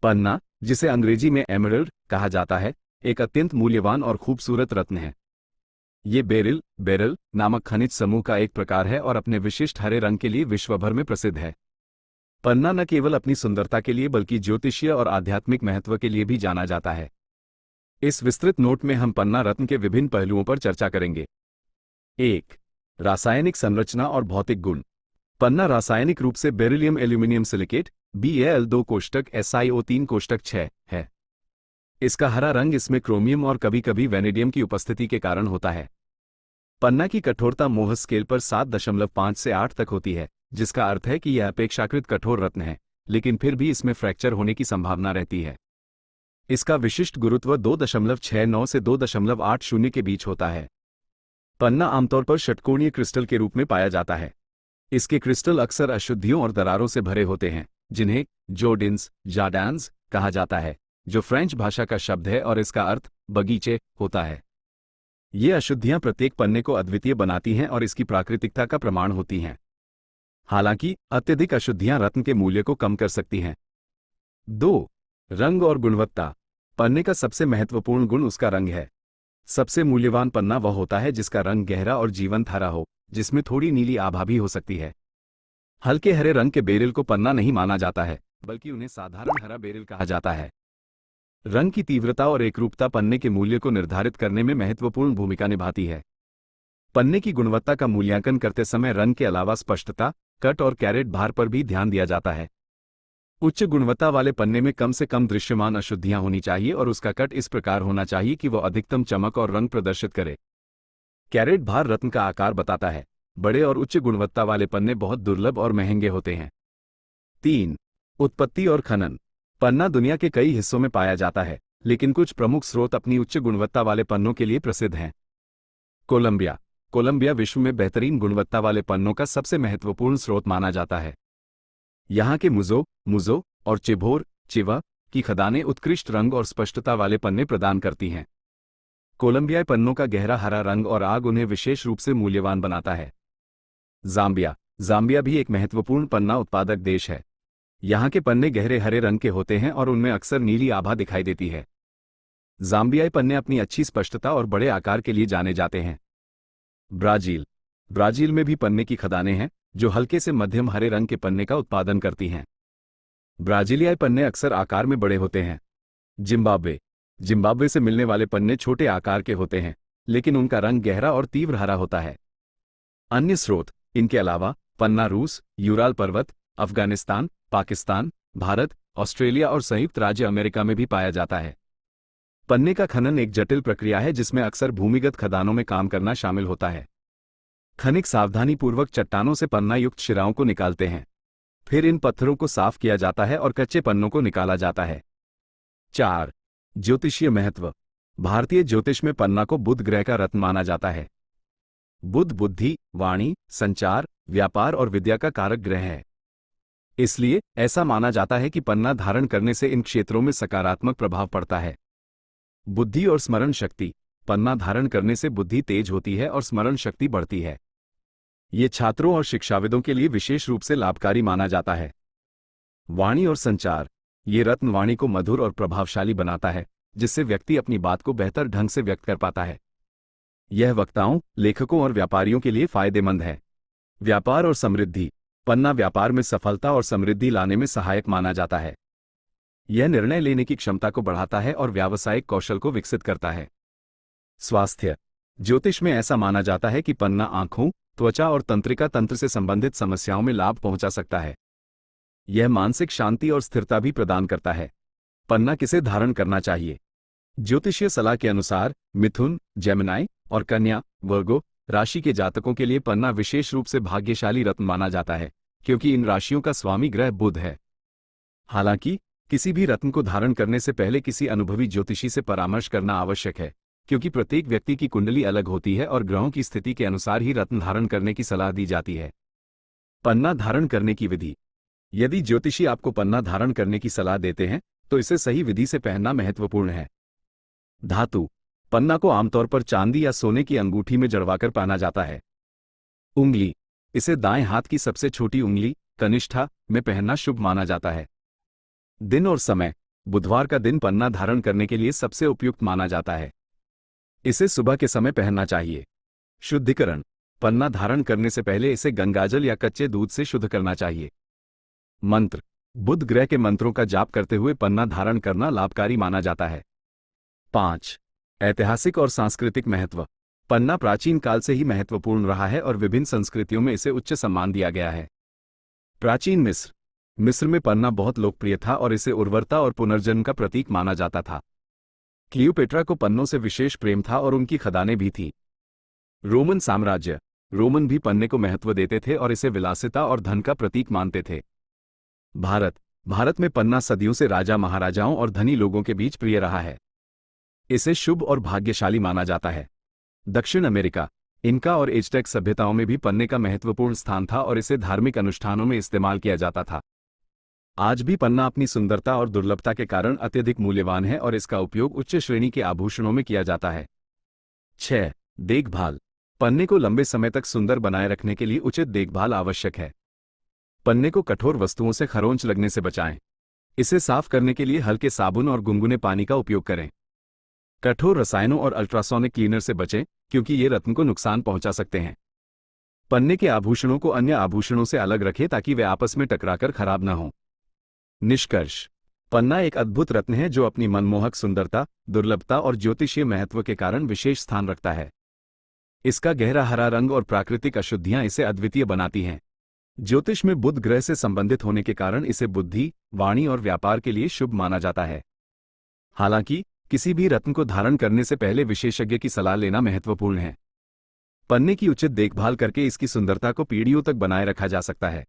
पन्ना, जिसे अंग्रेजी में एमरल्ड कहा जाता है, एक अत्यंत मूल्यवान और खूबसूरत रत्न है। ये बेरिल नामक खनिज समूह का एक प्रकार है और अपने विशिष्ट हरे रंग के लिए विश्व भर में प्रसिद्ध है। पन्ना न केवल अपनी सुंदरता के लिए बल्कि ज्योतिषीय और आध्यात्मिक महत्व के लिए भी जाना जाता है। इस विस्तृत नोट में हम पन्ना रत्न के विभिन्न पहलुओं पर चर्चा करेंगे। 1. रासायनिक संरचना और भौतिक गुण। पन्ना रासायनिक रूप से beryllium aluminium silicate BAL2 कोष्टक SiO3 कोष्टक 6 है। इसका हरा रंग इसमें क्रोमियम और कभी कभी वैनेडियम की उपस्थिति के कारण होता है। पन्ना की कठोरता मोह स्केल पर 7.5 से 8 तक होती है, जिसका अर्थ है कि यह अपेक्षाकृत कठोर रत्न है, लेकिन फिर भी इसमें फ्रैक्चर होने की संभावना रहती है। इसका विशिष्ट गुरुत्व 2.69 से 2.80 के बीच होता है। पन्ना आमतौर पर षटकोणीय क्रिस्टल के रूप में पाया जाता है। इसके क्रिस्टल अक्सर अशुद्धियों और दरारों से भरे होते हैं, जिन्हें जार्डान्स कहा जाता है, जो फ्रेंच भाषा का शब्द है और इसका अर्थ बगीचे होता है। ये अशुद्धियां प्रत्येक पन्ने को अद्वितीय बनाती हैं और इसकी प्राकृतिकता का प्रमाण होती हैं। हालांकि अत्यधिक अशुद्धियां रत्न के मूल्य को कम कर सकती हैं। 2. रंग और गुणवत्ता। पन्ने का सबसे महत्वपूर्ण गुण उसका रंग है। सबसे मूल्यवान पन्ना वह होता है जिसका रंग गहरा और जीवंत हरा हो, जिसमें थोड़ी नीली आभा भी हो सकती है। हल्के हरे रंग के बेरिल को पन्ना नहीं माना जाता है, बल्कि उन्हें साधारण हरा बेरिल कहा जाता है। रंग की तीव्रता और एकरूपता पन्ने के मूल्य को निर्धारित करने में महत्वपूर्ण भूमिका निभाती है। पन्ने की गुणवत्ता का मूल्यांकन करते समय रंग के अलावा स्पष्टता, कट और कैरेट भार पर भी ध्यान दिया जाता है। उच्च गुणवत्ता वाले पन्ने में कम से कम दृश्यमान अशुद्धियां होनी चाहिए और उसका कट इस प्रकार होना चाहिए कि वह अधिकतम चमक और रंग प्रदर्शित करे। कैरेट भार रत्न का आकार बताता है। बड़े और उच्च गुणवत्ता वाले पन्ने बहुत दुर्लभ और महंगे होते हैं। 3. उत्पत्ति और खनन। पन्ना दुनिया के कई हिस्सों में पाया जाता है, लेकिन कुछ प्रमुख स्रोत अपनी उच्च गुणवत्ता वाले पन्नों के लिए प्रसिद्ध हैं। कोलंबिया विश्व में बेहतरीन गुणवत्ता वाले पन्नों का सबसे महत्वपूर्ण स्रोत माना जाता है। यहाँ के मुजो और चिवा की खदानें उत्कृष्ट रंग और स्पष्टता वाले पन्ने प्रदान करती हैं। कोलंबियाई पन्नों का गहरा हरा रंग और आग उन्हें विशेष रूप से मूल्यवान बनाता है। जाम्बिया भी एक महत्वपूर्ण पन्ना उत्पादक देश है। यहाँ के पन्ने गहरे हरे रंग के होते हैं और उनमें अक्सर नीली आभा दिखाई देती है। जाम्बियाई पन्ने अपनी अच्छी स्पष्टता और बड़े आकार के लिए जाने जाते हैं। ब्राजील में भी पन्ने की खदानें हैं, जो हल्के से मध्यम हरे रंग के पन्ने का उत्पादन करती हैं। ब्राजीलियाई पन्ने अक्सर आकार में बड़े होते हैं। जिम्बाब्वे से मिलने वाले पन्ने छोटे आकार के होते हैं, लेकिन उनका रंग गहरा और तीव्र हरा होता है। अन्य स्रोत इनके अलावा पन्ना रूस, यूराल पर्वत, अफगानिस्तान, पाकिस्तान, भारत, ऑस्ट्रेलिया और संयुक्त राज्य अमेरिका में भी पाया जाता है। पन्ने का खनन एक जटिल प्रक्रिया है जिसमें अक्सर भूमिगत खदानों में काम करना शामिल होता है। खनिक सावधानीपूर्वक चट्टानों से पन्ना युक्त शिराओं को निकालते हैं। फिर इन पत्थरों को साफ किया जाता है और कच्चे पन्नों को निकाला जाता है। 4. ज्योतिषीय महत्व। भारतीय ज्योतिष में पन्ना को बुध ग्रह का रत्न माना जाता है। बुध बुद्धि, वाणी, संचार, व्यापार और विद्या का कारक ग्रह है। इसलिए ऐसा माना जाता है कि पन्ना धारण करने से इन क्षेत्रों में सकारात्मक प्रभाव पड़ता है। बुद्धि और स्मरण शक्ति। पन्ना धारण करने से बुद्धि तेज होती है और स्मरण शक्ति बढ़ती है। ये छात्रों और शिक्षाविदों के लिए विशेष रूप से लाभकारी माना जाता है। वाणी और संचार। ये रत्न वाणी को मधुर और प्रभावशाली बनाता है, जिससे व्यक्ति अपनी बात को बेहतर ढंग से व्यक्त कर पाता है। यह वक्ताओं, लेखकों और व्यापारियों के लिए फायदेमंद है। व्यापार और समृद्धि। पन्ना व्यापार में सफलता और समृद्धि लाने में सहायक माना जाता है। यह निर्णय लेने की क्षमता को बढ़ाता है और व्यावसायिक कौशल को विकसित करता है। स्वास्थ्य। ज्योतिष में ऐसा माना जाता है कि पन्ना आंखों, त्वचा और तंत्रिका तंत्र से संबंधित समस्याओं में लाभ पहुंचा सकता है। यह मानसिक शांति और स्थिरता भी प्रदान करता है। पन्ना किसे धारण करना चाहिए? ज्योतिषीय सलाह के अनुसार मिथुन, जेमिनी और कन्या वर्गो राशि के जातकों के लिए पन्ना विशेष रूप से भाग्यशाली रत्न माना जाता है, क्योंकि इन राशियों का स्वामी ग्रह बुध है। हालांकि किसी भी रत्न को धारण करने से पहले किसी अनुभवी ज्योतिषी से परामर्श करना आवश्यक है, क्योंकि प्रत्येक व्यक्ति की कुंडली अलग होती है और ग्रहों की स्थिति के अनुसार ही रत्न धारण करने की सलाह दी जाती है। पन्ना धारण करने की विधि। यदि ज्योतिषी आपको पन्ना धारण करने की सलाह देते हैं, तो इसे सही विधि से पहनना महत्वपूर्ण है। धातु। पन्ना को आमतौर पर चांदी या सोने की अंगूठी में जड़वाकर पहना जाता है। उंगली। इसे दाएं हाथ की सबसे छोटी उंगली, कनिष्ठा, में पहनना शुभ माना जाता है। दिन और समय। बुधवार का दिन पन्ना धारण करने के लिए सबसे उपयुक्त माना जाता है। इसे सुबह के समय पहनना चाहिए। शुद्धिकरण। पन्ना धारण करने से पहले इसे गंगाजल या कच्चे दूध से शुद्ध करना चाहिए। मंत्र। बुध ग्रह के मंत्रों का जाप करते हुए पन्ना धारण करना लाभकारी माना जाता है। 5. ऐतिहासिक और सांस्कृतिक महत्व। पन्ना प्राचीन काल से ही महत्वपूर्ण रहा है और विभिन्न संस्कृतियों में इसे उच्च सम्मान दिया गया है। प्राचीन मिस्र में पन्ना बहुत लोकप्रिय था और इसे उर्वरता और पुनर्जन्म का प्रतीक माना जाता था। क्लियोपेट्रा को पन्नों से विशेष प्रेम था और उनकी खदानें भी थीं। रोमन साम्राज्य। रोमन भी पन्ने को महत्व देते थे और इसे विलासिता और धन का प्रतीक मानते थे। भारत में पन्ना सदियों से राजा महाराजाओं और धनी लोगों के बीच प्रिय रहा है। इसे शुभ और भाग्यशाली माना जाता है। दक्षिण अमेरिका। इनका और एज़टेक सभ्यताओं में भी पन्ने का महत्वपूर्ण स्थान था और इसे धार्मिक अनुष्ठानों में इस्तेमाल किया जाता था। आज भी पन्ना अपनी सुंदरता और दुर्लभता के कारण अत्यधिक मूल्यवान है और इसका उपयोग उच्च श्रेणी के आभूषणों में किया जाता है। 6. देखभाल। पन्ने को लंबे समय तक सुंदर बनाए रखने के लिए उचित देखभाल आवश्यक है। पन्ने को कठोर वस्तुओं से खरोंच लगने से बचाएं। इसे साफ करने के लिए हल्के साबुन और गुनगुने पानी का उपयोग करें। कठोर रसायनों और अल्ट्रासोनिक क्लीनर से बचें क्योंकि ये रत्न को नुकसान पहुंचा सकते हैं। पन्ने के आभूषणों को अन्य आभूषणों से अलग रखें ताकि वे आपस में टकराकर खराब न हों। निष्कर्ष। पन्ना एक अद्भुत रत्न है जो अपनी मनमोहक सुंदरता, दुर्लभता और ज्योतिषीय महत्व के कारण विशेष स्थान रखता है। इसका गहरा हरा रंग और प्राकृतिक अशुद्धियां इसे अद्वितीय बनाती हैं। ज्योतिष में बुध ग्रह से संबंधित होने के कारण इसे बुद्धि, वाणी और व्यापार के लिए शुभ माना जाता है। हालांकि किसी भी रत्न को धारण करने से पहले विशेषज्ञ की सलाह लेना महत्वपूर्ण है। पन्ने की उचित देखभाल करके इसकी सुंदरता को पीढ़ियों तक बनाए रखा जा सकता है।